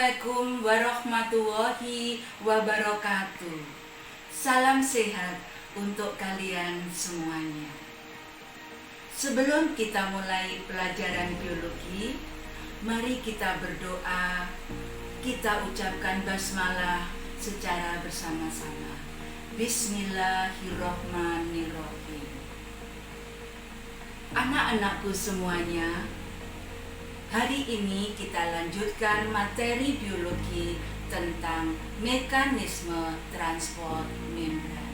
Assalamualaikum warahmatullahi wabarakatuh. Salam sehat untuk kalian semuanya. Sebelum kita mulai pelajaran biologi, mari kita berdoa. Kita ucapkan basmalah secara bersama-sama. Bismillahirrahmanirrahim. Anak-anakku semuanya, hari ini kita lanjutkan materi biologi tentang mekanisme transport membran.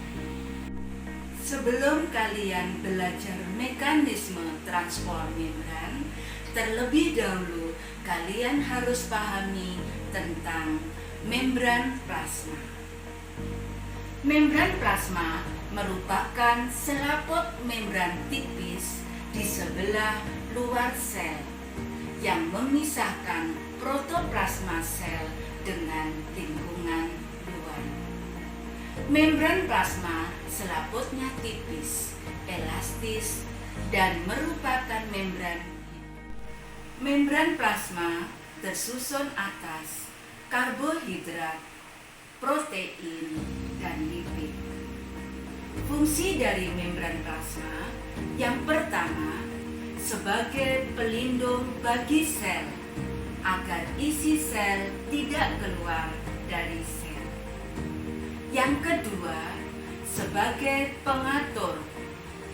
Sebelum kalian belajar mekanisme transport membran, terlebih dahulu kalian harus pahami tentang membran plasma. Membran plasma merupakan selaput membran tipis di sebelah luar sel yang memisahkan protoplasma sel dengan lingkungan luar. Membran plasma selaputnya tipis, elastis, dan merupakan membran. Membran plasma tersusun atas karbohidrat, protein, dan lipid. Fungsi dari membran plasma yang pertama, sebagai pelindung bagi sel agar isi sel tidak keluar dari sel. Yang kedua, sebagai pengatur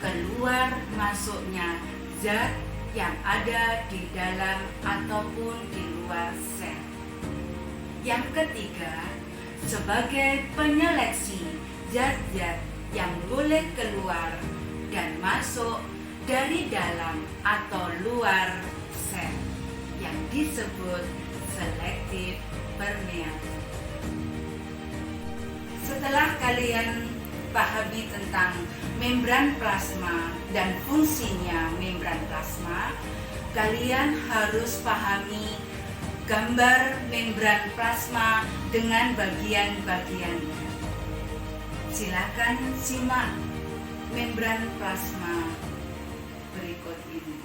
keluar masuknya zat yang ada di dalam ataupun di luar sel. Yang ketiga, sebagai penyeleksi zat-zat yang boleh keluar dan masuk dari dalam atau luar sel yang disebut selektif permeator. Setelah kalian pahami tentang membran plasma dan fungsinya membran plasma, kalian harus pahami gambar membran plasma dengan bagian-bagiannya. Silakan simak membran plasma berikut ini.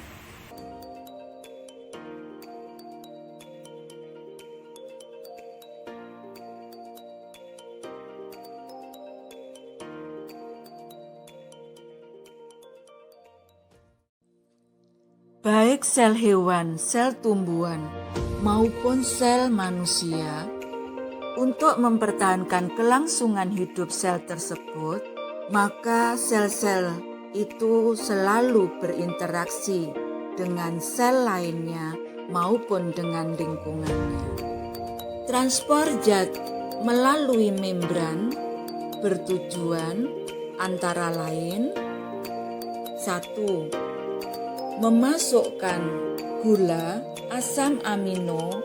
Baik sel hewan, sel tumbuhan, maupun sel manusia, untuk mempertahankan kelangsungan hidup sel tersebut, maka sel-sel itu selalu berinteraksi dengan sel lainnya maupun dengan lingkungannya. Transport zat melalui membran bertujuan antara lain: 1. Memasukkan gula, asam amino,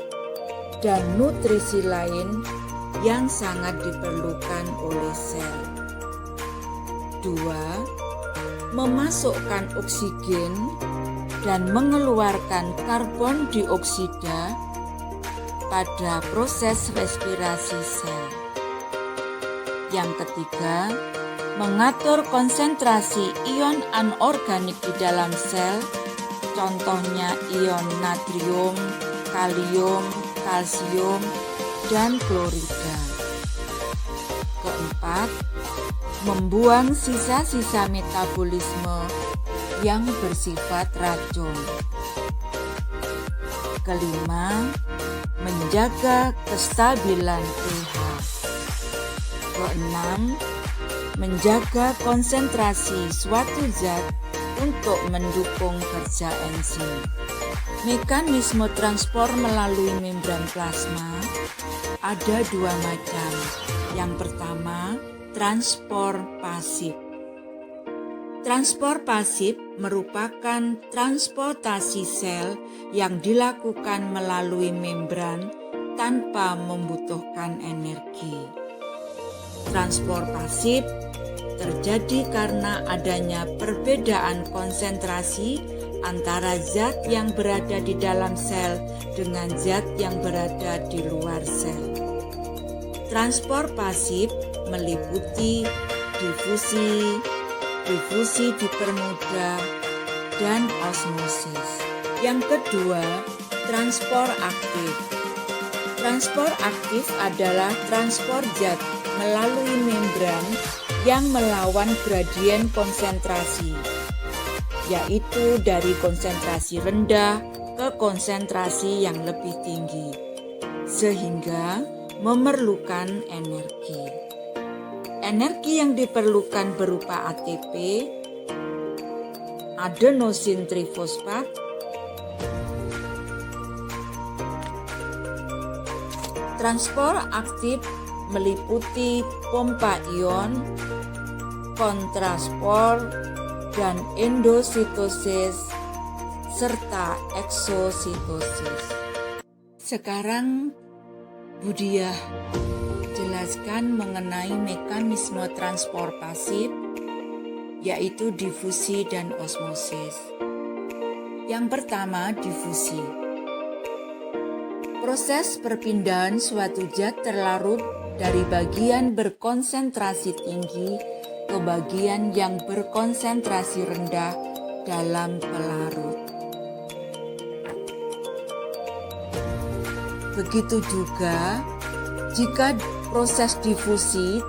dan nutrisi lain yang sangat diperlukan oleh sel. 2. Memasukkan oksigen dan mengeluarkan karbon dioksida pada proses respirasi sel. Yang ketiga, mengatur konsentrasi ion anorganik di dalam sel, contohnya ion natrium, kalium, kalsium, dan klorida. Keempat, membuang sisa-sisa metabolisme yang bersifat racun. Kelima, menjaga kestabilan pH. Keenam, menjaga konsentrasi suatu zat untuk mendukung kerja enzim. Mekanisme transport melalui membran plasma ada dua macam. Yang pertama, transport pasif. Transport pasif merupakan transportasi sel yang dilakukan melalui membran tanpa membutuhkan energi. Transport pasif terjadi karena adanya perbedaan konsentrasi antara zat yang berada di dalam sel dengan zat yang berada di luar sel. Transport pasif meliputi difusi dipermudah, dan osmosis. Yang kedua, transport aktif. Transport aktif adalah transport zat melalui membran yang melawan gradien konsentrasi, yaitu dari konsentrasi rendah ke konsentrasi yang lebih tinggi, sehingga memerlukan energi. Energi yang diperlukan berupa ATP, adenosin trifosfat, transport aktif meliputi pompa ion, kontrasport, dan endositosis, serta eksositosis. Sekarang Budiah jelaskan mengenai mekanisme transport pasif, yaitu difusi dan osmosis. Yang pertama, difusi. Proses perpindahan suatu zat terlarut dari bagian berkonsentrasi tinggi ke bagian yang berkonsentrasi rendah dalam pelarut. Begitu juga jika proses difusi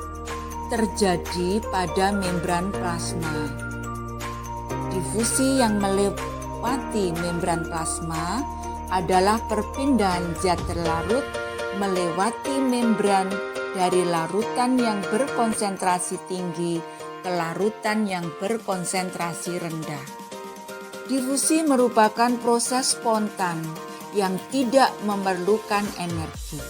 terjadi pada membran plasma. Difusi yang melewati membran plasma adalah perpindahan zat terlarut melewati membran dari larutan yang berkonsentrasi tinggi ke larutan yang berkonsentrasi rendah. Difusi merupakan proses spontan yang tidak memerlukan energi.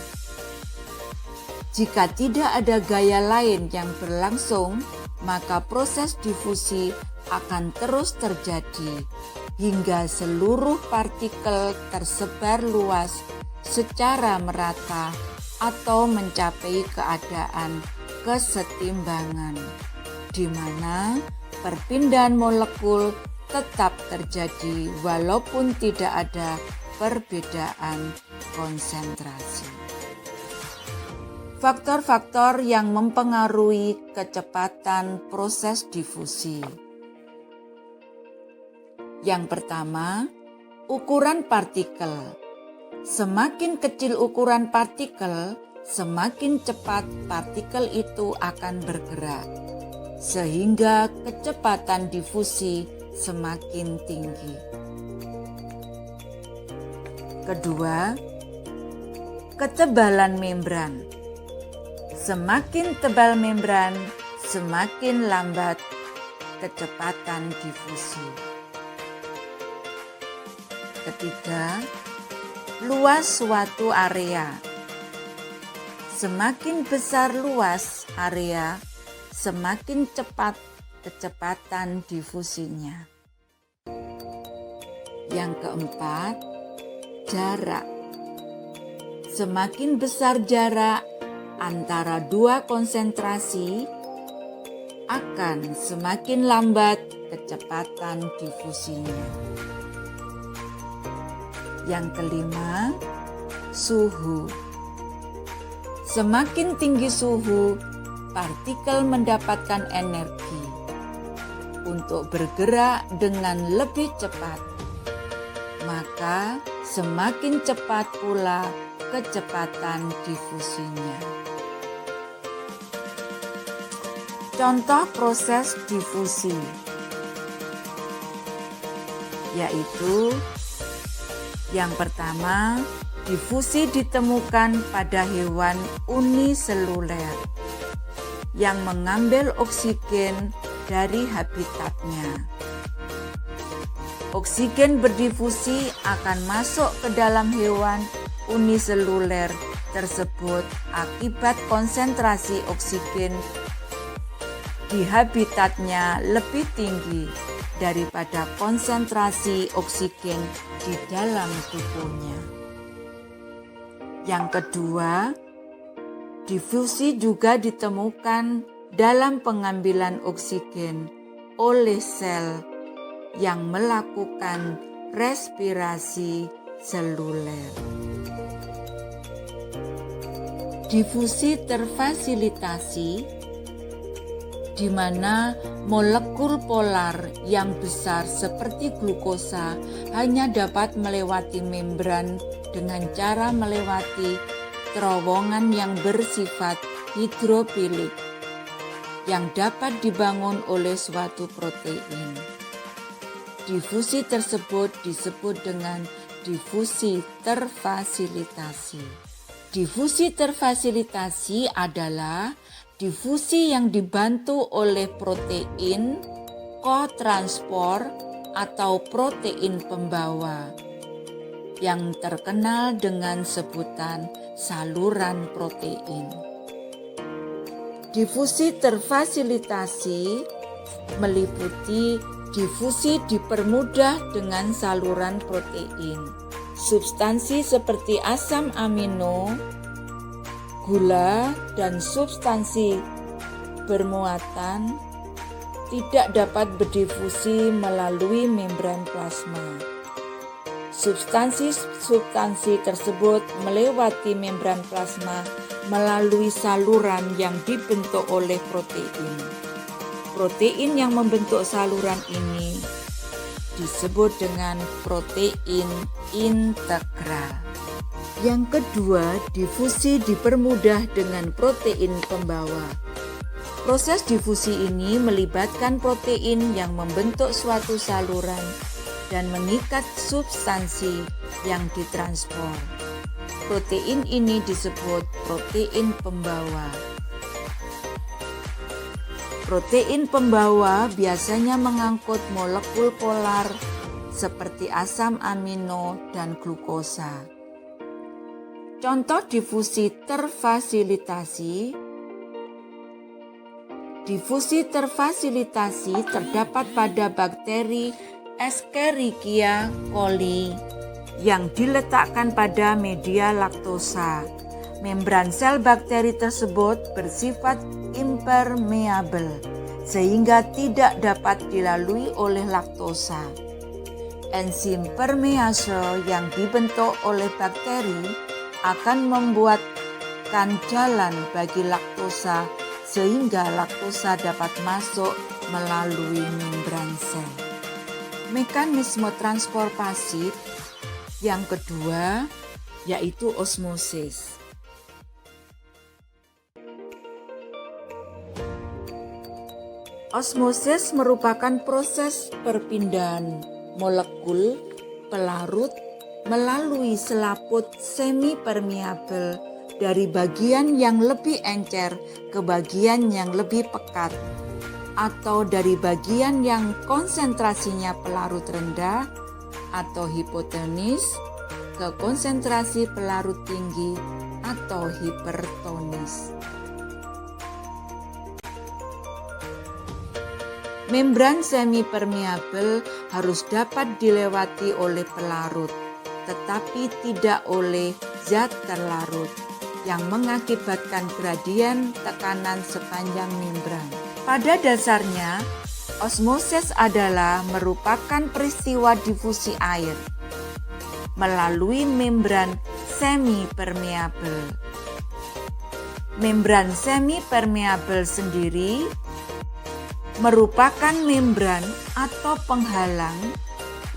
Jika tidak ada gaya lain yang berlangsung, maka proses difusi akan terus terjadi hingga seluruh partikel tersebar luas secara merata atau mencapai keadaan kesetimbangan, di mana perpindahan molekul tetap terjadi walaupun tidak ada perbedaan konsentrasi. Faktor-faktor yang mempengaruhi kecepatan proses difusi. Yang pertama, ukuran partikel. Semakin kecil ukuran partikel, semakin cepat partikel itu akan bergerak, sehingga kecepatan difusi semakin tinggi. Kedua, ketebalan membran. Semakin tebal membran, semakin lambat kecepatan difusi. Ketiga, luas suatu area. Semakin besar luas area, semakin cepat kecepatan difusinya. Yang keempat, jarak. Semakin besar jarak antara dua konsentrasi, akan semakin lambat kecepatan difusinya. Yang kelima, suhu. Semakin tinggi suhu, partikel mendapatkan energi untuk bergerak dengan lebih cepat. Maka semakin cepat pula kecepatan difusinya. Contoh proses difusi yaitu yang pertama, difusi ditemukan pada hewan uniseluler yang mengambil oksigen dari habitatnya. Oksigen berdifusi akan masuk ke dalam hewan uniseluler tersebut akibat konsentrasi oksigen di habitatnya lebih tinggi daripada konsentrasi oksigen di dalam tubuhnya. Yang kedua, difusi juga ditemukan dalam pengambilan oksigen oleh sel yang melakukan respirasi seluler. Difusi terfasilitasi di mana molekul polar yang besar seperti glukosa hanya dapat melewati membran dengan cara melewati terowongan yang bersifat hidrofilik yang dapat dibangun oleh suatu protein. Difusi tersebut disebut dengan difusi terfasilitasi. Difusi terfasilitasi adalah difusi yang dibantu oleh protein kotranspor atau protein pembawa yang terkenal dengan sebutan saluran protein. Difusi terfasilitasi meliputi difusi dipermudah dengan saluran protein. Substansi seperti asam amino, gula, dan substansi bermuatan tidak dapat berdifusi melalui membran plasma. Substansi tersebut melewati membran plasma melalui saluran yang dibentuk oleh protein. Protein yang membentuk saluran ini disebut dengan protein integral. Yang kedua, difusi dipermudah dengan protein pembawa. Proses difusi ini melibatkan protein yang membentuk suatu saluran dan mengikat substansi yang ditranspor. Protein ini disebut protein pembawa. Protein pembawa biasanya mengangkut molekul polar seperti asam amino dan glukosa. Contoh difusi terfasilitasi. Difusi terfasilitasi terdapat pada bakteri Escherichia coli yang diletakkan pada media laktosa. Membran sel bakteri tersebut bersifat impermeable sehingga tidak dapat dilalui oleh laktosa. Enzim permease yang dibentuk oleh bakteri akan membuatkan jalan bagi laktosa sehingga laktosa dapat masuk melalui membran sel. Mekanisme transport pasif yang kedua yaitu osmosis. Osmosis merupakan proses perpindahan molekul pelarut melalui selaput semi-permeabel dari bagian yang lebih encer ke bagian yang lebih pekat, atau dari bagian yang konsentrasinya pelarut rendah atau hipotonis ke konsentrasi pelarut tinggi atau hipertonis. Membran semi-permeabel harus dapat dilewati oleh pelarut, tetapi tidak oleh zat terlarut, yang mengakibatkan gradien tekanan sepanjang membran. Pada dasarnya, osmosis adalah merupakan peristiwa difusi air melalui membran semi-permeabel. Membran semi-permeabel sendiri merupakan membran atau penghalang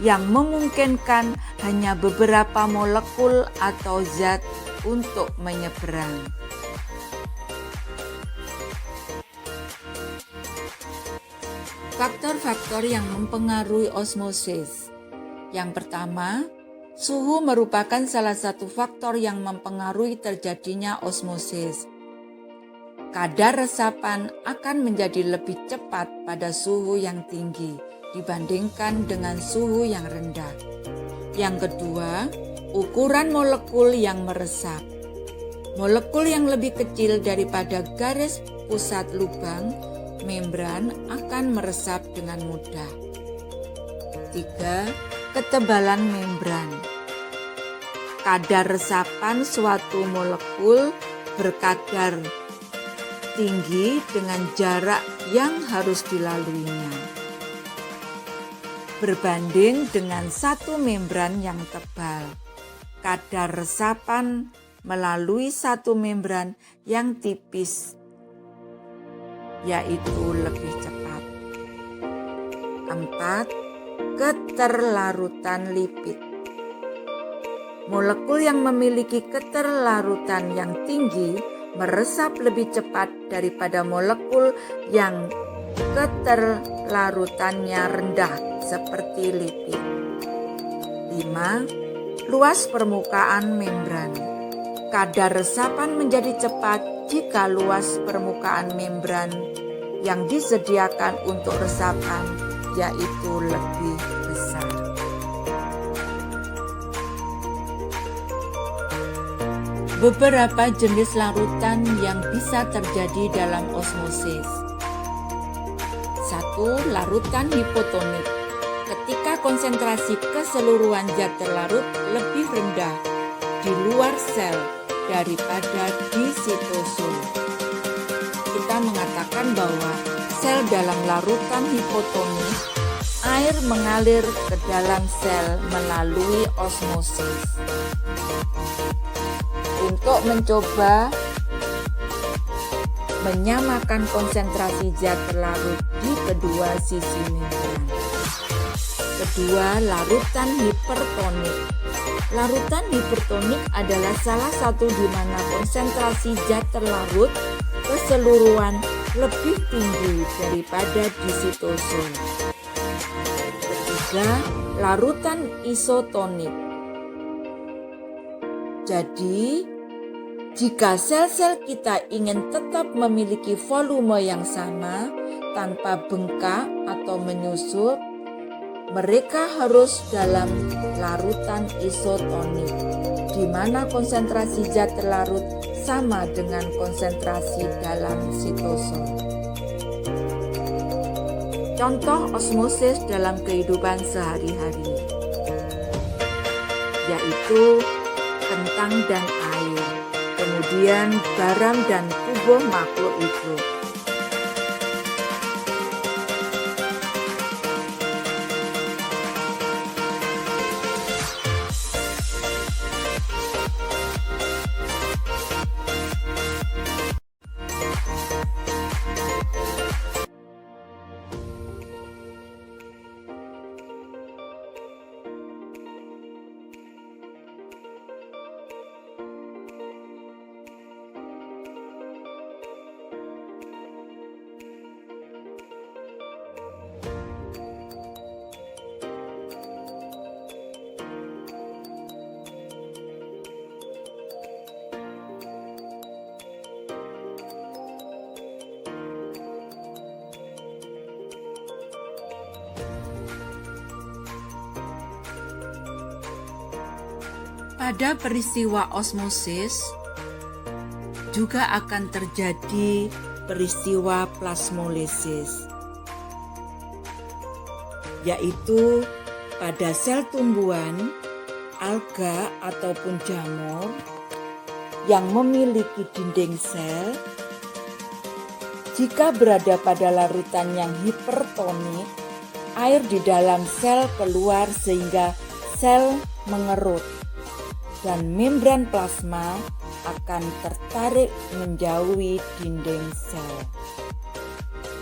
yang memungkinkan hanya beberapa molekul atau zat untuk menyeberang. Faktor-faktor yang mempengaruhi osmosis. Yang pertama, suhu merupakan salah satu faktor yang mempengaruhi terjadinya osmosis. Kadar resapan akan menjadi lebih cepat pada suhu yang tinggi dibandingkan dengan suhu yang rendah. Yang kedua, ukuran molekul yang meresap. Molekul yang lebih kecil daripada garis pusat lubang membran akan meresap dengan mudah. 3. Ketebalan membran. Kadar resapan suatu molekul berkadar tinggi dengan jarak yang harus dilaluinya, berbanding dengan satu membran yang tebal. Kadar resapan melalui satu membran yang tipis yaitu lebih cepat. 4. Keterlarutan lipid. molekul yang memiliki keterlarutan yang tinggi meresap lebih cepat daripada molekul yang keterlarutannya rendah seperti lipid. 5. Luas permukaan membran. Kadar resapan menjadi cepat jika luas permukaan membran yang disediakan untuk resapan yaitu lebih besar. Beberapa jenis larutan yang bisa terjadi dalam osmosis. 1. Larutan hipotonik. Ketika konsentrasi keseluruhan zat terlarut lebih rendah di luar sel daripada di sitosul. Kita mengatakan bahwa sel dalam larutan hipotonik, air mengalir ke dalam sel melalui osmosis. Untuk mencoba menyamakan konsentrasi zat terlarut di kedua sisi membran. Kedua, larutan hipertonik. Larutan hipertonik adalah salah satu di mana konsentrasi zat terlarut keseluruhan lebih tinggi daripada di sitosul. Ketiga, larutan isotonik. Jadi, jika sel-sel kita ingin tetap memiliki volume yang sama tanpa bengkak atau menyusut, mereka harus dalam larutan isotonik, di mana konsentrasi zat terlarut sama dengan konsentrasi dalam sitosul. Contoh osmosis dalam kehidupan sehari-hari, yaitu kentang dan air, kemudian garam dan tubuh makhluk hidup. Pada peristiwa osmosis juga akan terjadi peristiwa plasmolisis, yaitu pada sel tumbuhan, alga ataupun jamur yang memiliki dinding sel. Jika berada pada larutan yang hipertonik, air di dalam sel keluar sehingga sel mengerut dan membran plasma akan tertarik menjauhi dinding sel.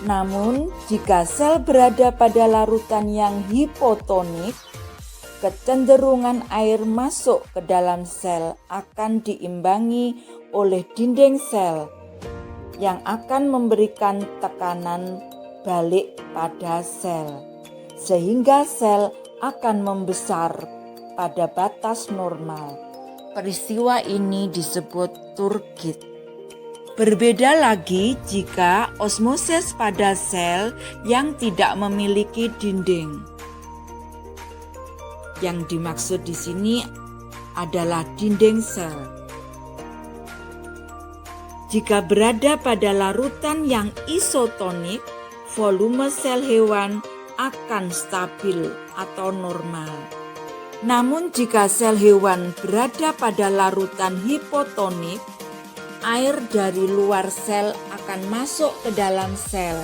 Namun, jika sel berada pada larutan yang hipotonik, kecenderungan air masuk ke dalam sel akan diimbangi oleh dinding sel yang akan memberikan tekanan balik pada sel, sehingga sel akan membesar pada batas normal. Peristiwa ini disebut turgid. Berbeda lagi jika osmosis pada sel yang tidak memiliki dinding. Yang dimaksud di sini adalah dinding sel. Jika berada pada larutan yang isotonik, volume sel hewan akan stabil atau normal. Namun jika sel hewan berada pada larutan hipotonik, air dari luar sel akan masuk ke dalam sel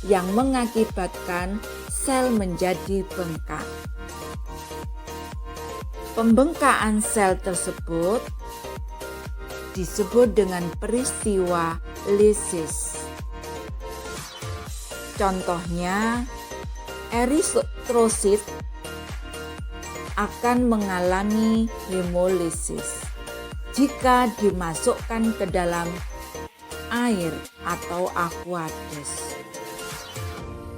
yang mengakibatkan sel menjadi bengkak. Pembengkakan sel tersebut disebut dengan peristiwa lisis. Contohnya eritrosit akan mengalami hemolisis jika dimasukkan ke dalam air atau aqueous.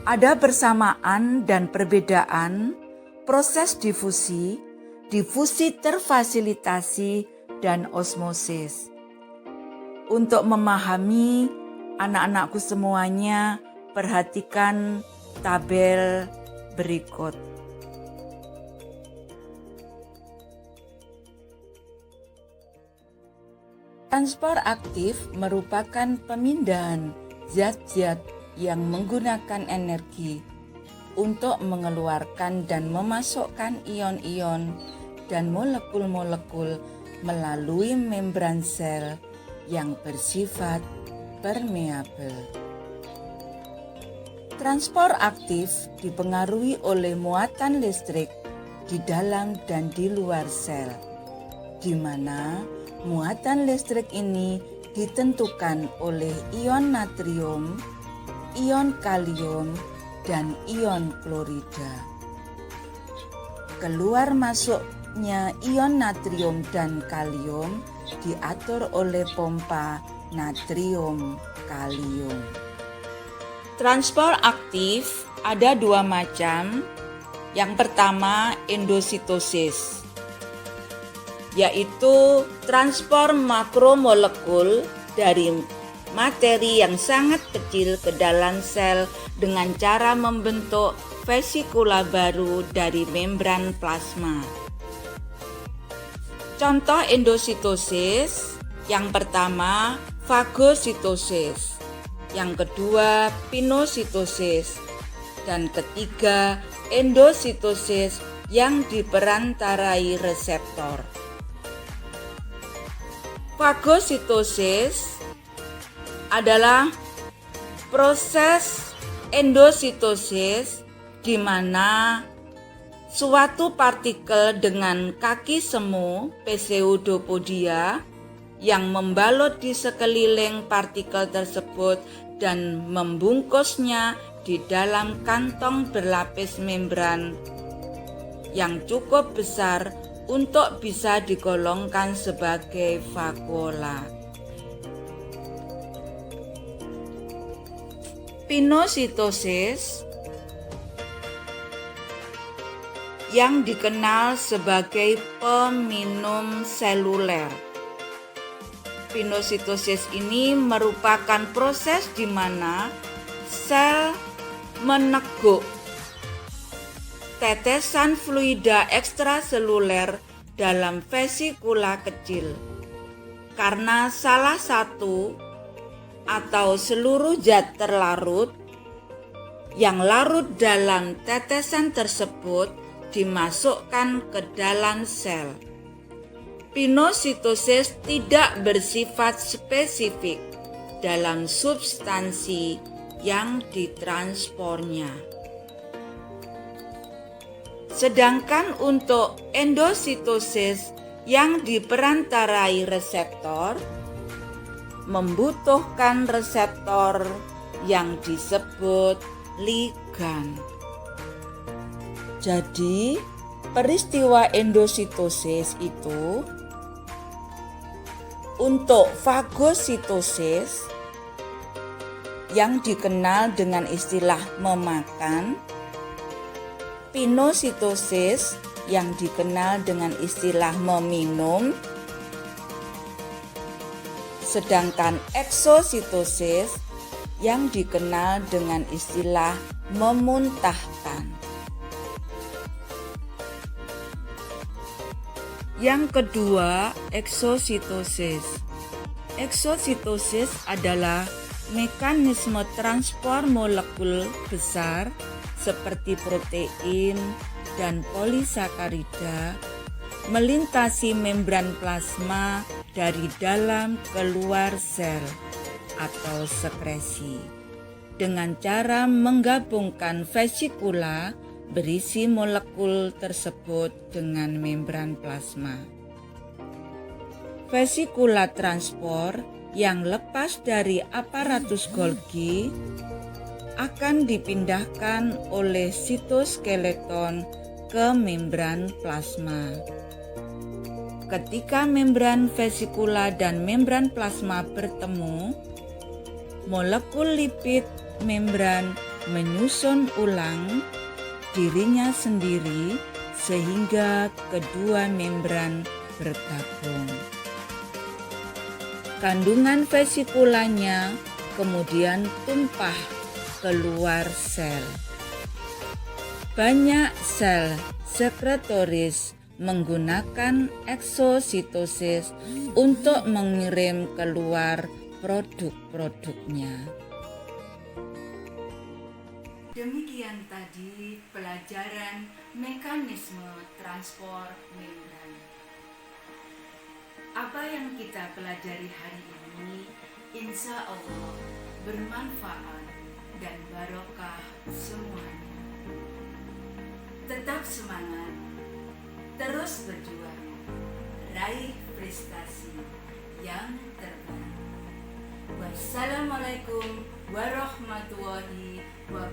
Ada persamaan dan perbedaan proses difusi, difusi terfasilitasi, dan osmosis. Untuk memahami anak-anakku semuanya, perhatikan tabel berikut. Transport aktif merupakan pemindahan zat-zat yang menggunakan energi untuk mengeluarkan dan memasukkan ion-ion dan molekul-molekul melalui membran sel yang bersifat permeabel. Transport aktif dipengaruhi oleh muatan listrik di dalam dan di luar sel, di mana muatan listrik ini ditentukan oleh ion natrium, ion kalium, dan ion klorida. Keluar masuknya ion natrium dan kalium diatur oleh pompa natrium kalium. Transport aktif ada dua macam. Yang pertama endositosis, yaitu transport makromolekul dari materi yang sangat kecil ke dalam sel dengan cara membentuk vesikula baru dari membran plasma. Contoh endositosis, yang pertama fagositosis, yang kedua pinositosis, dan ketiga endositosis yang diperantarai reseptor. Fagositosis adalah proses endositosis di mana suatu partikel dengan kaki semu pseudopodia yang membalut di sekeliling partikel tersebut dan membungkusnya di dalam kantong berlapis membran yang cukup besar untuk bisa digolongkan sebagai vakuola. Pinositosis yang dikenal sebagai peminum seluler. Pinositosis ini merupakan proses di mana sel meneguk tetesan fluida ekstraseluler dalam vesikula kecil karena salah satu atau seluruh zat terlarut yang larut dalam tetesan tersebut dimasukkan ke dalam sel. Pinositosis tidak bersifat spesifik dalam substansi yang ditranspornya. Sedangkan untuk endositosis yang diperantarai reseptor membutuhkan reseptor yang disebut ligan. Jadi, peristiwa endositosis itu untuk fagositosis yang dikenal dengan istilah memakan, pinositosis yang dikenal dengan istilah meminum, sedangkan eksositosis yang dikenal dengan istilah memuntahkan. Yang kedua, eksositosis. Eksositosis adalah mekanisme transport molekul besar seperti protein dan polisakarida melintasi membran plasma dari dalam keluar sel atau sekresi dengan cara menggabungkan vesikula berisi molekul tersebut dengan membran plasma. Vesikula transport yang lepas dari aparatus Golgi akan dipindahkan oleh sitoskeleton ke membran plasma. Ketika membran vesikula dan membran plasma bertemu, molekul lipid membran menyusun ulang dirinya sendiri sehingga kedua membran bergabung. Kandungan vesikulanya kemudian tumpah keluar sel. Banyak sel sekretoris menggunakan eksositosis untuk mengirim keluar produk-produknya. Demikian tadi pelajaran mekanisme transport membran. Apa yang kita pelajari hari ini insya Allah bermanfaat dan barokah semuanya. Tetap semangat, terus berjuang, raih prestasi yang terbaik. Wassalamualaikum warahmatullahi wabarakatuh.